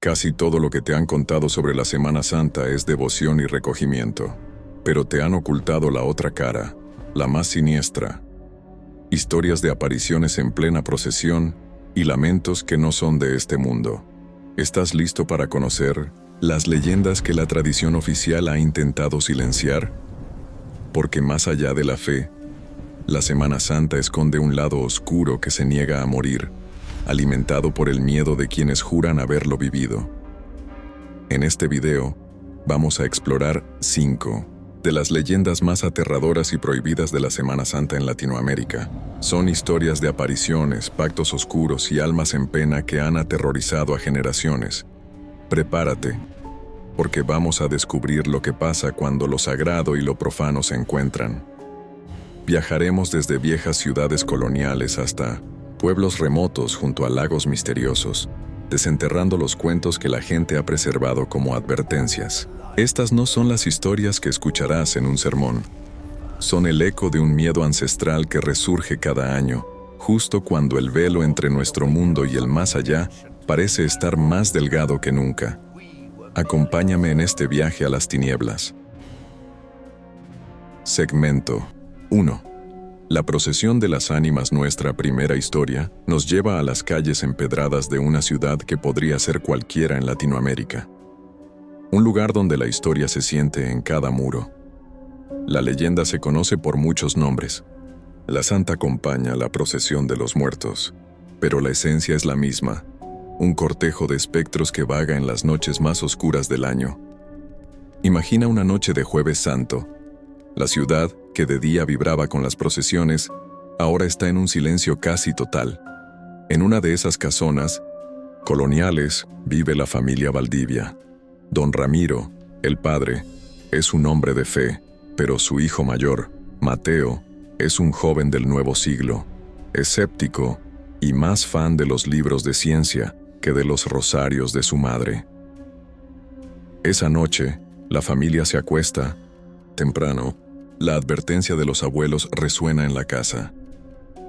Casi todo lo que te han contado sobre la Semana Santa es devoción y recogimiento, pero te han ocultado la otra cara, la más siniestra. Historias de apariciones en plena procesión y lamentos que no son de este mundo. ¿Estás listo para conocer las leyendas que la tradición oficial ha intentado silenciar? Porque más allá de la fe, la Semana Santa esconde un lado oscuro que se niega a morir, alimentado por el miedo de quienes juran haberlo vivido. En este video, vamos a explorar 5 de las leyendas más aterradoras y prohibidas de la Semana Santa en Latinoamérica. Son historias de apariciones, pactos oscuros y almas en pena que han aterrorizado a generaciones. Prepárate, porque vamos a descubrir lo que pasa cuando lo sagrado y lo profano se encuentran. Viajaremos desde viejas ciudades coloniales hasta pueblos remotos junto a lagos misteriosos, desenterrando los cuentos que la gente ha preservado como advertencias. Estas no son las historias que escucharás en un sermón. Son el eco de un miedo ancestral que resurge cada año, justo cuando el velo entre nuestro mundo y el más allá parece estar más delgado que nunca. Acompáñame en este viaje a las tinieblas. Segmento 1. La procesión de las ánimas, nuestra primera historia, nos lleva a las calles empedradas de una ciudad que podría ser cualquiera en Latinoamérica. Un lugar donde la historia se siente en cada muro. La leyenda se conoce por muchos nombres. La santa acompaña la procesión de los muertos, pero la esencia es la misma, un cortejo de espectros que vaga en las noches más oscuras del año. Imagina una noche de Jueves Santo. La ciudad, que de día vibraba con las procesiones, ahora está en un silencio casi total. En una de esas casonas coloniales vive la familia Valdivia. Don Ramiro, el padre, es un hombre de fe, pero su hijo mayor, Mateo, es un joven del nuevo siglo, escéptico y más fan de los libros de ciencia que de los rosarios de su madre. Esa noche, la familia se acuesta temprano. La advertencia de los abuelos resuena en la casa.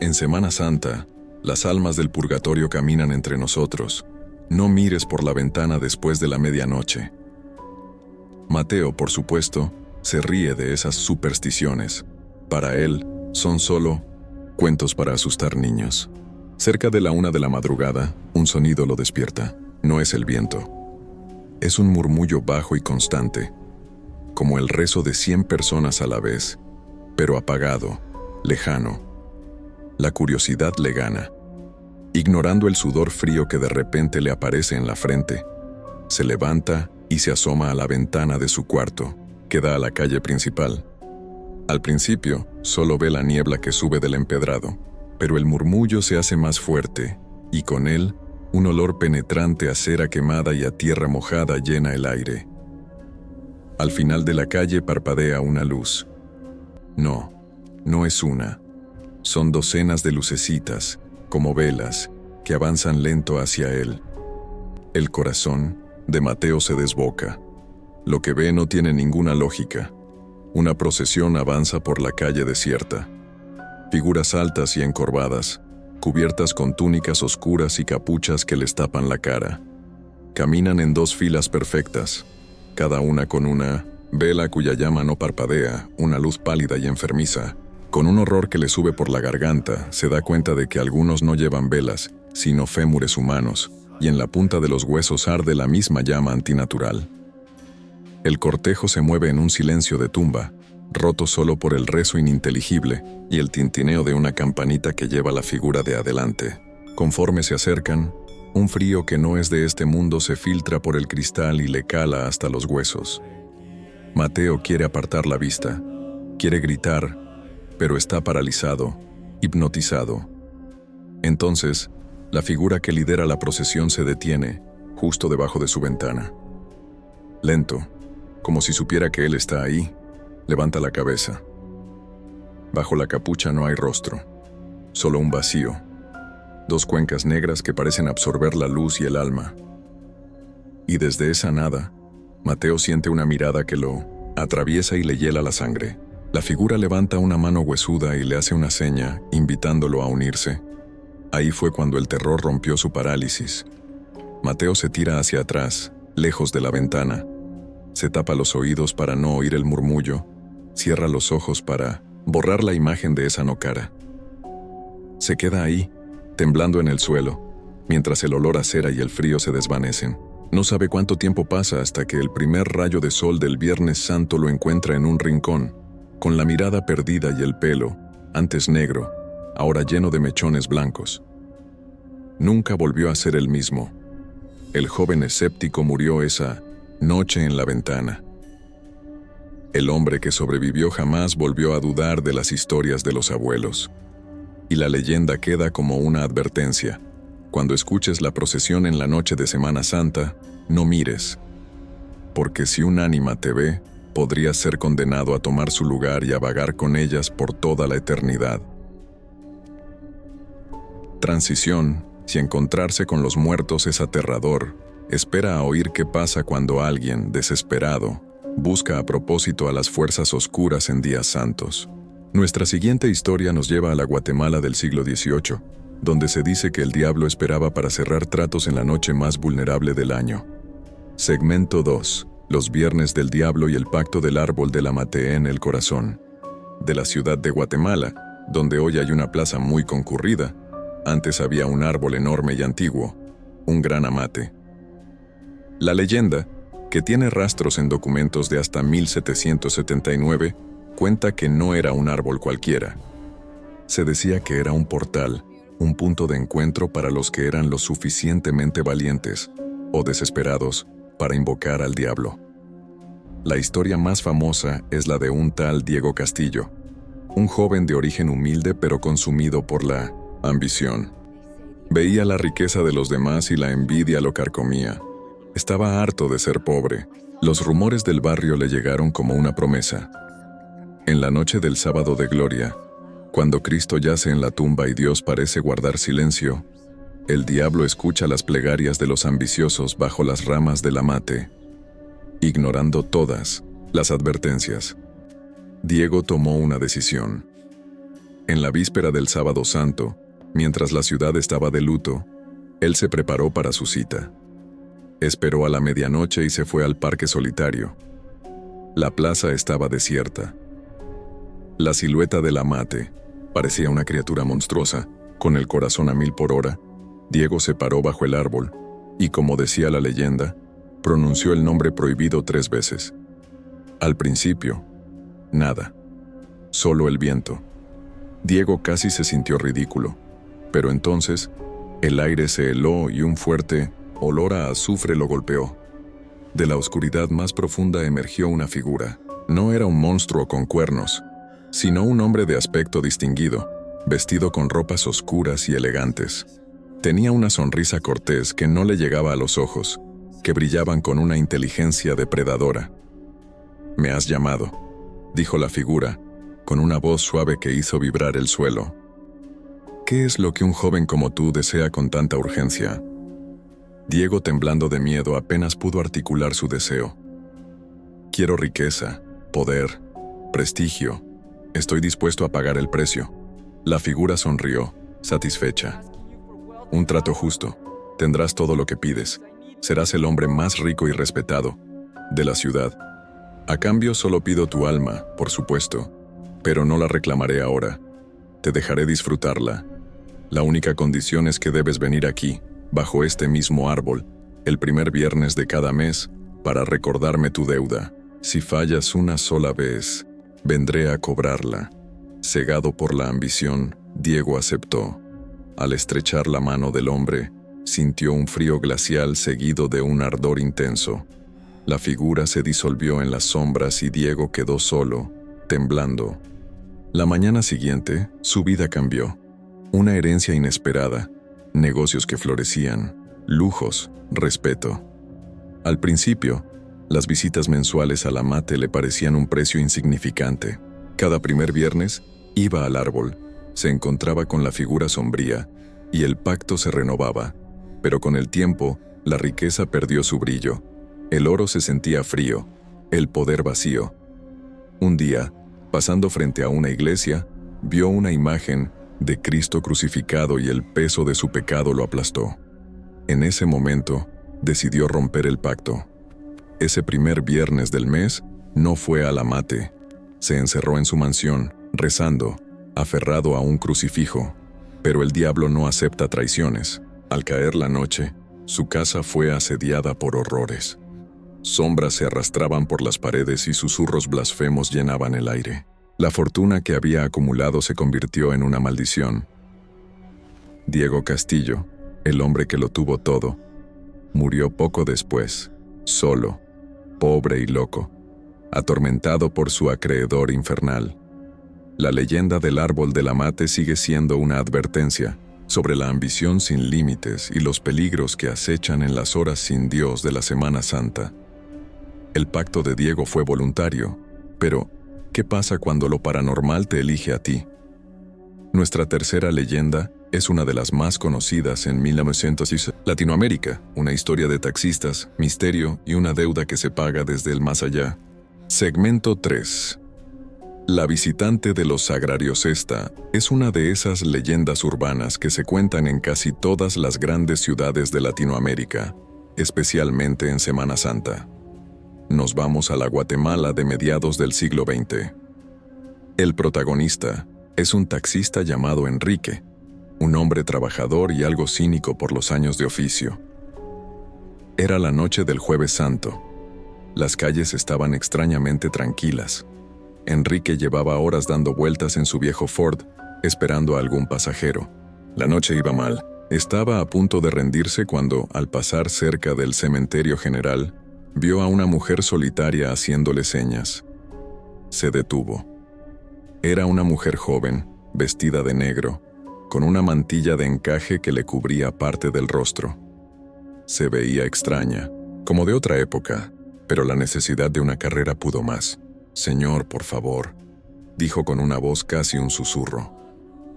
En Semana Santa, las almas del purgatorio caminan entre nosotros. No mires por la ventana después de la medianoche. Mateo, por supuesto, se ríe de esas supersticiones. Para él, son solo cuentos para asustar niños. Cerca de la 1 de la madrugada, un sonido lo despierta. No es el viento. Es un murmullo bajo y constante, como el rezo de 100 personas a la vez, pero apagado, lejano. La curiosidad le gana. Ignorando el sudor frío que de repente le aparece en la frente, se levanta y se asoma a la ventana de su cuarto, que da a la calle principal. Al principio, solo ve la niebla que sube del empedrado, pero el murmullo se hace más fuerte, y con él, un olor penetrante a cera quemada y a tierra mojada llena el aire. Al final de la calle parpadea una luz. No, no es una. Son docenas de lucecitas, como velas, que avanzan lento hacia él. El corazón de Mateo se desboca. Lo que ve no tiene ninguna lógica. Una procesión avanza por la calle desierta. Figuras altas y encorvadas, cubiertas con túnicas oscuras y capuchas que les tapan la cara. Caminan en 2 filas perfectas, cada una con una vela cuya llama no parpadea, una luz pálida y enfermiza. Con un horror que le sube por la garganta, se da cuenta de que algunos no llevan velas, sino fémures humanos, y en la punta de los huesos arde la misma llama antinatural. El cortejo se mueve en un silencio de tumba, roto solo por el rezo ininteligible y el tintineo de una campanita que lleva la figura de adelante. Conforme se acercan, un frío que no es de este mundo se filtra por el cristal y le cala hasta los huesos. Mateo quiere apartar la vista, quiere gritar, pero está paralizado, hipnotizado. Entonces, la figura que lidera la procesión se detiene, justo debajo de su ventana. Lento, como si supiera que él está ahí, levanta la cabeza. Bajo la capucha no hay rostro, solo un vacío. 2 cuencas negras que parecen absorber la luz y el alma. Y desde esa nada, Mateo siente una mirada que lo atraviesa y le hiela la sangre. La figura levanta una mano huesuda y le hace una seña, invitándolo a unirse. Ahí fue cuando el terror rompió su parálisis. Mateo se tira hacia atrás, lejos de la ventana. Se tapa los oídos para no oír el murmullo, cierra los ojos para borrar la imagen de esa no cara. Se queda ahí, temblando en el suelo, mientras el olor a cera y el frío se desvanecen. No sabe cuánto tiempo pasa hasta que el primer rayo de sol del Viernes Santo lo encuentra en un rincón, con la mirada perdida y el pelo, antes negro, ahora lleno de mechones blancos. Nunca volvió a ser el mismo. El joven escéptico murió esa noche en la ventana. El hombre que sobrevivió jamás volvió a dudar de las historias de los abuelos. Y la leyenda queda como una advertencia. Cuando escuches la procesión en la noche de Semana Santa, no mires. Porque si un ánima te ve, podrías ser condenado a tomar su lugar y a vagar con ellas por toda la eternidad. Transición. Si encontrarse con los muertos es aterrador, espera a oír qué pasa cuando alguien, desesperado, busca a propósito a las fuerzas oscuras en días santos. Nuestra siguiente historia nos lleva a la Guatemala del siglo XVIII, donde se dice que el diablo esperaba para cerrar tratos en la noche más vulnerable del año. Segmento 2. Los viernes del diablo y el pacto del árbol de la Mate en el corazón. De la ciudad de Guatemala, donde hoy hay una plaza muy concurrida, antes había un árbol enorme y antiguo, un gran amate. La leyenda, que tiene rastros en documentos de hasta 1779, cuenta que no era un árbol cualquiera. Se decía que era un portal, un punto de encuentro para los que eran lo suficientemente valientes o desesperados para invocar al diablo. La historia más famosa es la de un tal Diego Castillo, un joven de origen humilde pero consumido por la ambición. Veía la riqueza de los demás y la envidia lo carcomía. Estaba harto de ser pobre. Los rumores del barrio le llegaron como una promesa. En la noche del sábado de gloria, cuando Cristo yace en la tumba y Dios parece guardar silencio, el diablo escucha las plegarias de los ambiciosos bajo las ramas del amate, ignorando todas las advertencias. Diego tomó una decisión. En la víspera del Sábado Santo, mientras la ciudad estaba de luto, él se preparó para su cita. Esperó a la medianoche y se fue al parque solitario. La plaza estaba desierta. La silueta del amate parecía una criatura monstruosa, con el corazón a 1000 por hora. Diego se paró bajo el árbol y, como decía la leyenda, pronunció el nombre prohibido 3 veces. Al principio, nada. Solo el viento. Diego casi se sintió ridículo. Pero entonces, el aire se heló y un fuerte olor a azufre lo golpeó. De la oscuridad más profunda emergió una figura. No era un monstruo con cuernos, sino un hombre de aspecto distinguido, vestido con ropas oscuras y elegantes. Tenía una sonrisa cortés que no le llegaba a los ojos, que brillaban con una inteligencia depredadora. «Me has llamado», dijo la figura, con una voz suave que hizo vibrar el suelo. «¿Qué es lo que un joven como tú desea con tanta urgencia?» Diego, temblando de miedo, apenas pudo articular su deseo. «Quiero riqueza, poder, prestigio. Estoy dispuesto a pagar el precio». La figura sonrió, satisfecha. «Un trato justo. Tendrás todo lo que pides. Serás el hombre más rico y respetado de la ciudad. A cambio solo pido tu alma, por supuesto, pero no la reclamaré ahora. Te dejaré disfrutarla. La única condición es que debes venir aquí, bajo este mismo árbol, el primer viernes de cada mes, para recordarme tu deuda. Si fallas una sola vez, vendré a cobrarla». Cegado por la ambición, Diego aceptó. Al estrechar la mano del hombre, sintió un frío glacial seguido de un ardor intenso. La figura se disolvió en las sombras y Diego quedó solo, temblando. La mañana siguiente, su vida cambió. Una herencia inesperada, negocios que florecían, lujos, respeto. Al principio, las visitas mensuales al amate le parecían un precio insignificante. Cada primer viernes, iba al árbol, se encontraba con la figura sombría, y el pacto se renovaba. Pero con el tiempo, la riqueza perdió su brillo. El oro se sentía frío, el poder vacío. Un día, pasando frente a una iglesia, vio una imagen de Cristo crucificado y el peso de su pecado lo aplastó. En ese momento, decidió romper el pacto. Ese primer viernes del mes no fue a la mate. Se encerró en su mansión, rezando, aferrado a un crucifijo. Pero el diablo no acepta traiciones. Al caer la noche, su casa fue asediada por horrores. Sombras se arrastraban por las paredes y susurros blasfemos llenaban el aire. La fortuna que había acumulado se convirtió en una maldición. Diego Castillo, el hombre que lo tuvo todo, murió poco después, solo, pobre y loco, atormentado por su acreedor infernal. La leyenda del árbol de la mate sigue siendo una advertencia sobre la ambición sin límites y los peligros que acechan en las horas sin Dios de la Semana Santa. El pacto de Diego fue voluntario, pero ¿qué pasa cuando lo paranormal te elige a ti? Nuestra tercera leyenda es una de las más conocidas en 1906. Latinoamérica, una historia de taxistas, misterio y una deuda que se paga desde el más allá. Segmento 3. La visitante de los sagrarios. Esta es una de esas leyendas urbanas que se cuentan en casi todas las grandes ciudades de Latinoamérica, especialmente en Semana Santa. Nos vamos a la Guatemala de mediados del siglo XX. El protagonista es un taxista llamado Enrique, un hombre trabajador y algo cínico por los años de oficio. Era la noche del Jueves Santo. Las calles estaban extrañamente tranquilas. Enrique llevaba horas dando vueltas en su viejo Ford, esperando a algún pasajero. La noche iba mal. Estaba a punto de rendirse cuando, al pasar cerca del cementerio general, vio a una mujer solitaria haciéndole señas. Se detuvo. Era una mujer joven, vestida de negro, con una mantilla de encaje que le cubría parte del rostro. Se veía extraña, como de otra época, pero la necesidad de una carrera pudo más. «Señor, por favor», dijo con una voz casi un susurro.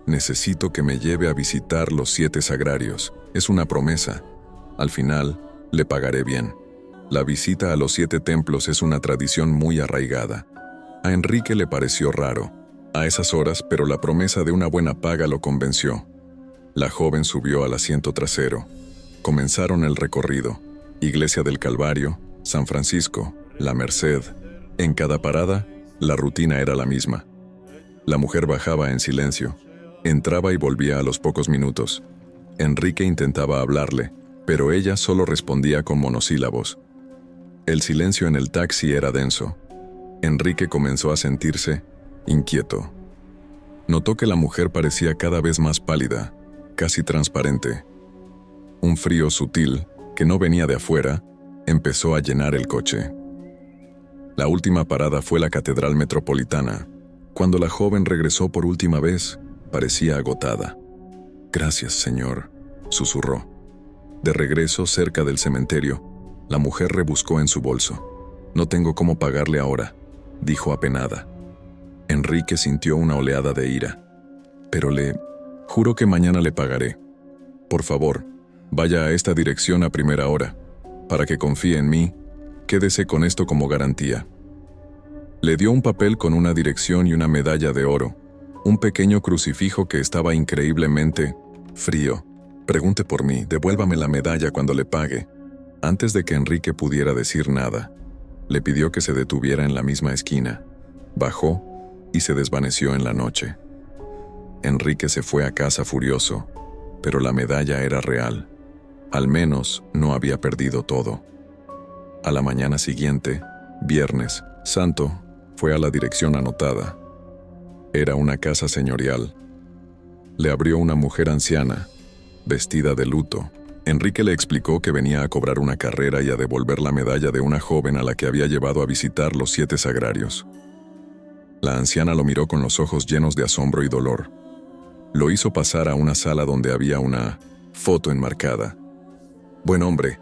«Necesito que me lleve a visitar los 7 sagrarios. Es una promesa. Al final, le pagaré bien». La visita a los 7 templos es una tradición muy arraigada. A Enrique le pareció raro, a esas horas, pero la promesa de una buena paga lo convenció. La joven subió al asiento trasero. Comenzaron el recorrido. Iglesia del Calvario, San Francisco, La Merced. En cada parada, la rutina era la misma. La mujer bajaba en silencio. Entraba y volvía a los pocos minutos. Enrique intentaba hablarle, pero ella solo respondía con monosílabos. El silencio en el taxi era denso. Enrique comenzó a sentirse inquieto. Notó que la mujer parecía cada vez más pálida, casi transparente. Un frío sutil, que no venía de afuera, empezó a llenar el coche. La última parada fue la Catedral Metropolitana. Cuando la joven regresó por última vez, parecía agotada. «Gracias, señor», susurró. De regreso, cerca del cementerio, la mujer rebuscó en su bolso. «No tengo cómo pagarle ahora», dijo apenada. Enrique sintió una oleada de ira. «Pero juro que mañana le pagaré. Por favor, vaya a esta dirección a primera hora. Para que confíe en mí, quédese con esto como garantía». Le dio un papel con una dirección y una medalla de oro, un pequeño crucifijo que estaba increíblemente frío. «Pregunte por mí, devuélvame la medalla cuando le pague». Antes de que Enrique pudiera decir nada, le pidió que se detuviera en la misma esquina. Bajó y se desvaneció en la noche. Enrique se fue a casa furioso, pero la medalla era real. Al menos no había perdido todo. A la mañana siguiente, Viernes Santo, fue a la dirección anotada. Era una casa señorial. Le abrió una mujer anciana, vestida de luto. Enrique le explicó que venía a cobrar una carrera y a devolver la medalla de una joven a la que había llevado a visitar los 7 sagrarios. La anciana lo miró con los ojos llenos de asombro y dolor. Lo hizo pasar a una sala donde había una foto enmarcada. «Buen hombre»,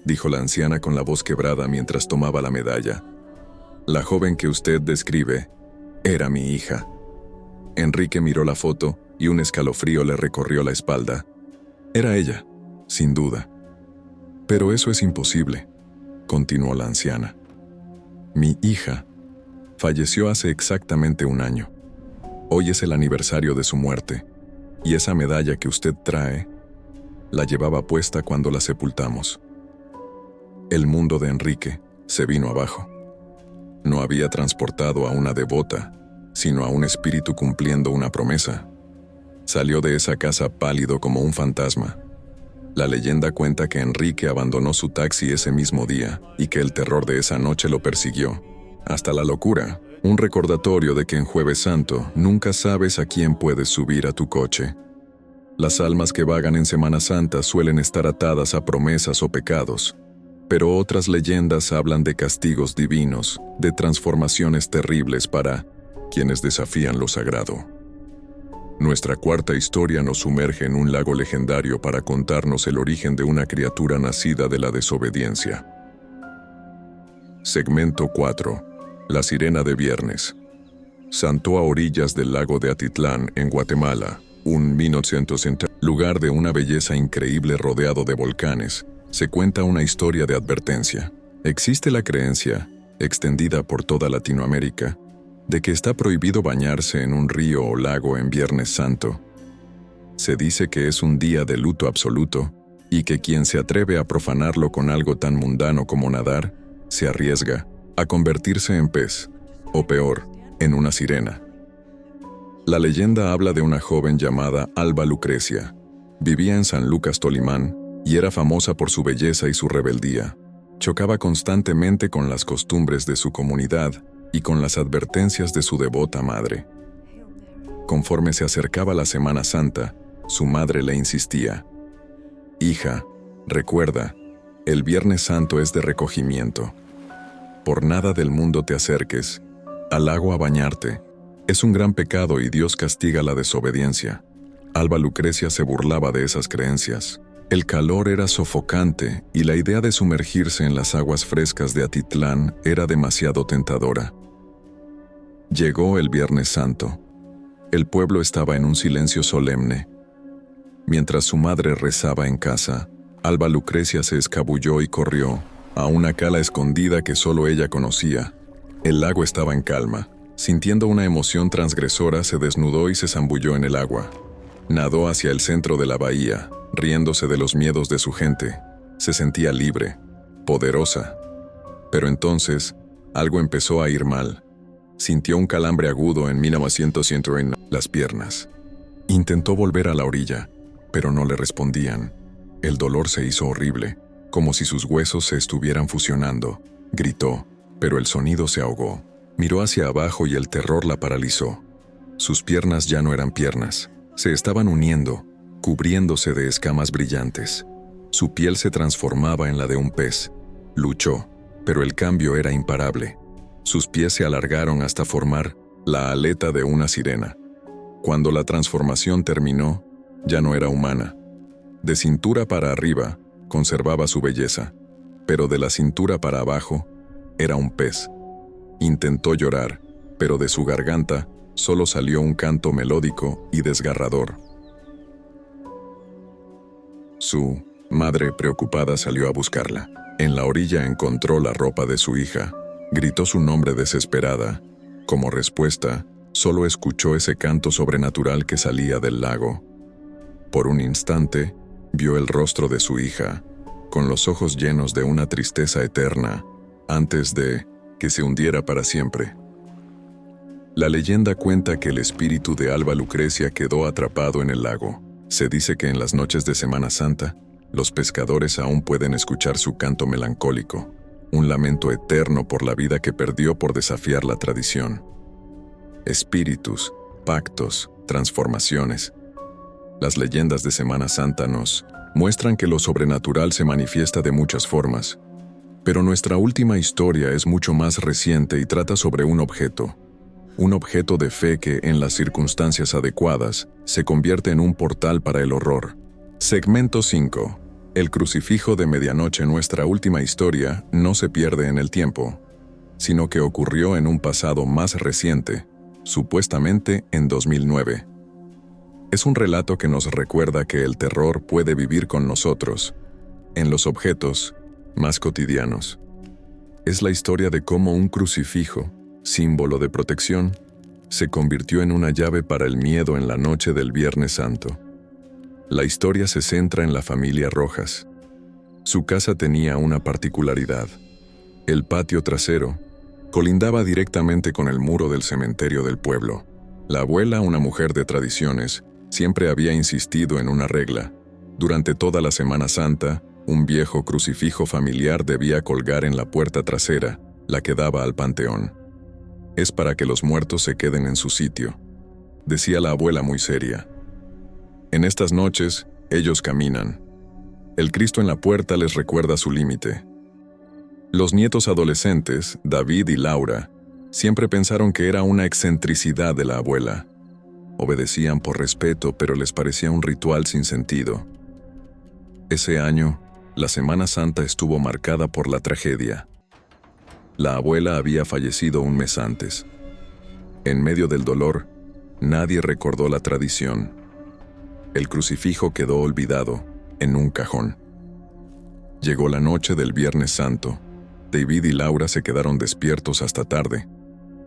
dijo la anciana con la voz quebrada mientras tomaba la medalla. «La joven que usted describe era mi hija». Enrique miró la foto y un escalofrío le recorrió la espalda. Era ella, sin duda. «Pero eso es imposible», continuó la anciana. «Mi hija falleció hace exactamente 1 año. Hoy es el aniversario de su muerte, y esa medalla que usted trae la llevaba puesta cuando la sepultamos. El mundo de Enrique se vino abajo. No había transportado a una devota, sino a un espíritu cumpliendo una promesa. Salió de esa casa pálido como un fantasma. La leyenda cuenta que Enrique abandonó su taxi ese mismo día y que el terror de esa noche lo persiguió, hasta la locura, un recordatorio de que en Jueves Santo nunca sabes a quién puedes subir a tu coche. Las almas que vagan en Semana Santa suelen estar atadas a promesas o pecados, pero otras leyendas hablan de castigos divinos, de transformaciones terribles para quienes desafían lo sagrado. Nuestra cuarta historia nos sumerge en un lago legendario para contarnos el origen de una criatura nacida de la desobediencia. Segmento 4. La sirena de Viernes. Santó a orillas del lago de Atitlán, en Guatemala, un 1960, lugar de una belleza increíble rodeado de volcanes. Se cuenta una historia de advertencia. Existe la creencia, extendida por toda Latinoamérica, de que está prohibido bañarse en un río o lago en Viernes Santo. Se dice que es un día de luto absoluto y que quien se atreve a profanarlo con algo tan mundano como nadar, se arriesga a convertirse en pez, o peor, en una sirena. La leyenda habla de una joven llamada Alba Lucrecia. Vivía en San Lucas, Tolimán, y era famosa por su belleza y su rebeldía. Chocaba constantemente con las costumbres de su comunidad y con las advertencias de su devota madre. Conforme se acercaba la Semana Santa, su madre le insistía: «Hija, recuerda, el Viernes Santo es de recogimiento. Por nada del mundo te acerques al lago a bañarte. Es un gran pecado y Dios castiga la desobediencia». Alba Lucrecia se burlaba de esas creencias. El calor era sofocante y la idea de sumergirse en las aguas frescas de Atitlán era demasiado tentadora. Llegó el Viernes Santo. El pueblo estaba en un silencio solemne. Mientras su madre rezaba en casa, Alba Lucrecia se escabulló y corrió a una cala escondida que solo ella conocía. El lago estaba en calma. Sintiendo una emoción transgresora, se desnudó y se zambulló en el agua. Nadó hacia el centro de la bahía, riéndose de los miedos de su gente. Se sentía libre, poderosa. Pero entonces, algo empezó a ir mal. Sintió un calambre agudo en 1900 en las piernas. Intentó volver a la orilla, pero no le respondían. El dolor se hizo horrible, como si sus huesos se estuvieran fusionando. Gritó, pero el sonido se ahogó. Miró hacia abajo y el terror la paralizó. Sus piernas ya no eran piernas. Se estaban uniendo, cubriéndose de escamas brillantes. Su piel se transformaba en la de un pez. Luchó, pero el cambio era imparable. Sus pies se alargaron hasta formar la aleta de una sirena. Cuando la transformación terminó, ya no era humana. De cintura para arriba, conservaba su belleza, pero de la cintura para abajo, era un pez. Intentó llorar, pero de su garganta solo salió un canto melódico y desgarrador. Su madre, preocupada, salió a buscarla. En la orilla encontró la ropa de su hija. Gritó su nombre desesperada. Como respuesta, solo escuchó ese canto sobrenatural que salía del lago. Por un instante, vio el rostro de su hija, con los ojos llenos de una tristeza eterna, antes de que se hundiera para siempre. La leyenda cuenta que el espíritu de Alba Lucrecia quedó atrapado en el lago. Se dice que en las noches de Semana Santa, los pescadores aún pueden escuchar su canto melancólico, un lamento eterno por la vida que perdió por desafiar la tradición. Espíritus, pactos, transformaciones. Las leyendas de Semana Santa nos muestran que lo sobrenatural se manifiesta de muchas formas. Pero nuestra última historia es mucho más reciente y trata sobre un objeto de fe que, en las circunstancias adecuadas, se convierte en un portal para el horror. Segmento 5. El crucifijo de medianoche. Nuestra última historia no se pierde en el tiempo, sino que ocurrió en un pasado más reciente, supuestamente en 2009. Es un relato que nos recuerda que el terror puede vivir con nosotros, en los objetos más cotidianos. Es la historia de cómo un crucifijo, símbolo de protección, se convirtió en una llave para el miedo en la noche del Viernes Santo. La historia se centra en la familia Rojas. Su casa tenía una particularidad. El patio trasero colindaba directamente con el muro del cementerio del pueblo. La abuela, una mujer de tradiciones, siempre había insistido en una regla. Durante toda la Semana Santa, un viejo crucifijo familiar debía colgar en la puerta trasera, la que daba al panteón. Es para que los muertos se queden en su sitio, decía la abuela muy seria. En estas noches, ellos caminan. El Cristo en la puerta les recuerda su límite. Los nietos adolescentes, David y Laura, siempre pensaron que era una excentricidad de la abuela. Obedecían por respeto, pero les parecía un ritual sin sentido. Ese año, la Semana Santa estuvo marcada por la tragedia. La abuela había fallecido un mes antes. En medio del dolor, nadie recordó la tradición. El crucifijo quedó olvidado en un cajón. Llegó la noche del Viernes Santo. David y Laura se quedaron despiertos hasta tarde.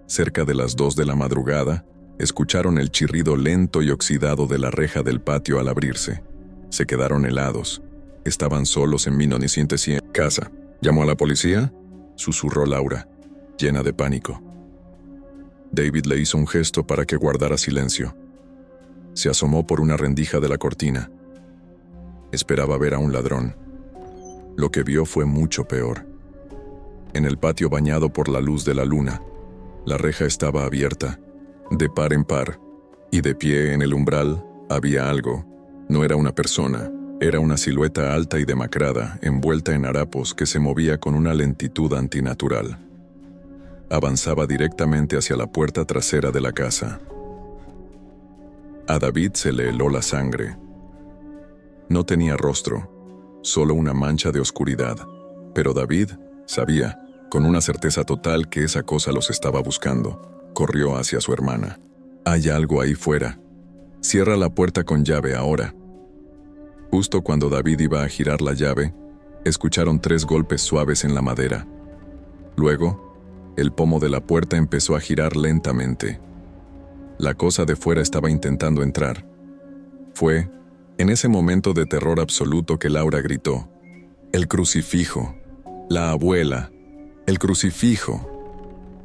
Cerca de las 2 de la madrugada, escucharon el chirrido lento y oxidado de la reja del patio al abrirse. Se quedaron helados. Estaban solos en casa. ¿Llamó a la policía?, susurró Laura, llena de pánico. David le hizo un gesto para que guardara silencio. Se asomó por una rendija de la cortina. Esperaba ver a un ladrón. Lo que vio fue mucho peor. En el patio bañado por la luz de la luna, la reja estaba abierta, de par en par, y de pie en el umbral había algo. No era una persona, era una silueta alta y demacrada, envuelta en harapos, que se movía con una lentitud antinatural. Avanzaba directamente hacia la puerta trasera de la casa. A David se le heló la sangre. No tenía rostro, solo una mancha de oscuridad, pero David sabía, con una certeza total, que esa cosa los estaba buscando. Corrió hacia su hermana. «Hay algo ahí fuera. Cierra la puerta con llave ahora». Justo cuando David iba a girar la llave, escucharon 3 golpes suaves en la madera. Luego, el pomo de la puerta empezó a girar lentamente. La cosa de fuera estaba intentando entrar. Fue, en ese momento de terror absoluto, que Laura gritó: «¡El crucifijo! ¡La abuela! ¡El crucifijo!».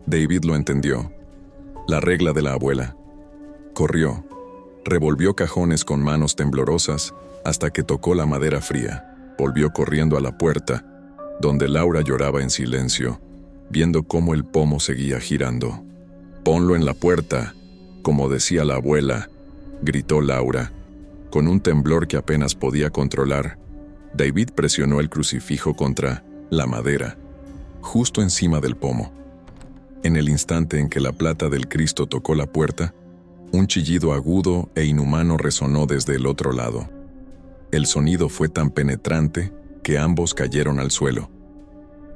David lo entendió. La regla de la abuela. Corrió. Revolvió cajones con manos temblorosas hasta que tocó la madera fría. Volvió corriendo a la puerta, donde Laura lloraba en silencio, viendo cómo el pomo seguía girando. «Ponlo en la puerta, como decía la abuela», gritó Laura. Con un temblor que apenas podía controlar, David presionó el crucifijo contra la madera, justo encima del pomo. En el instante en que la plata del Cristo tocó la puerta, un chillido agudo e inhumano resonó desde el otro lado. El sonido fue tan penetrante que ambos cayeron al suelo.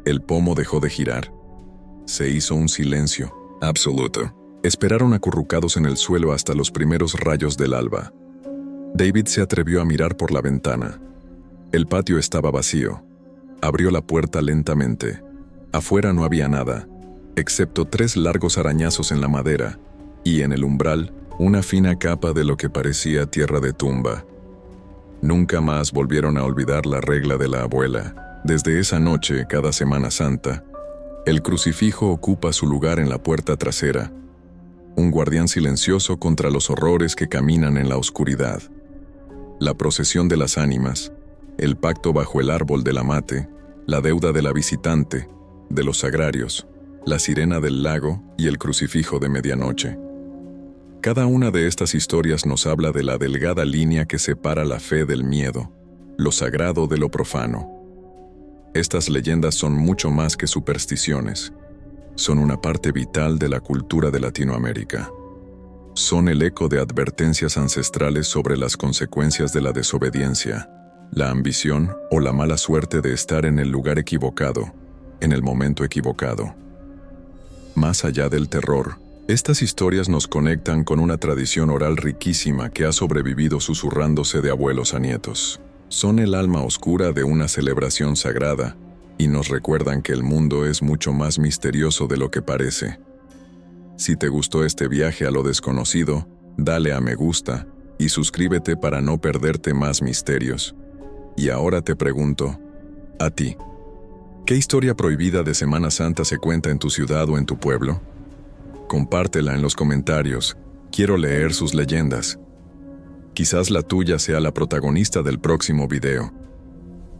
El pomo dejó de girar. Se hizo un silencio absoluto. Esperaron acurrucados en el suelo hasta los primeros rayos del alba. David se atrevió a mirar por la ventana. El patio estaba vacío. Abrió la puerta lentamente. Afuera no había nada, excepto 3 largos arañazos en la madera, y en el umbral, una fina capa de lo que parecía tierra de tumba. Nunca más volvieron a olvidar la regla de la abuela. Desde esa noche, cada Semana Santa, el crucifijo ocupa su lugar en la puerta trasera, un guardián silencioso contra los horrores que caminan en la oscuridad. La procesión de las ánimas, el pacto bajo el árbol del amate, la deuda de la visitante, de los sagrarios, la sirena del lago y el crucifijo de medianoche. Cada una de estas historias nos habla de la delgada línea que separa la fe del miedo, lo sagrado de lo profano. Estas leyendas son mucho más que supersticiones. Son una parte vital de la cultura de Latinoamérica. Son el eco de advertencias ancestrales sobre las consecuencias de la desobediencia, la ambición o la mala suerte de estar en el lugar equivocado, en el momento equivocado. Más allá del terror, estas historias nos conectan con una tradición oral riquísima que ha sobrevivido susurrándose de abuelos a nietos. Son el alma oscura de una celebración sagrada y nos recuerdan que el mundo es mucho más misterioso de lo que parece. Si te gustó este viaje a lo desconocido, dale a me gusta y suscríbete para no perderte más misterios. Y ahora te pregunto, A ti. ¿Qué historia prohibida de Semana Santa se cuenta en tu ciudad o en tu pueblo? Compártela en los comentarios. Quiero leer sus leyendas. Quizás la tuya sea la protagonista del próximo video.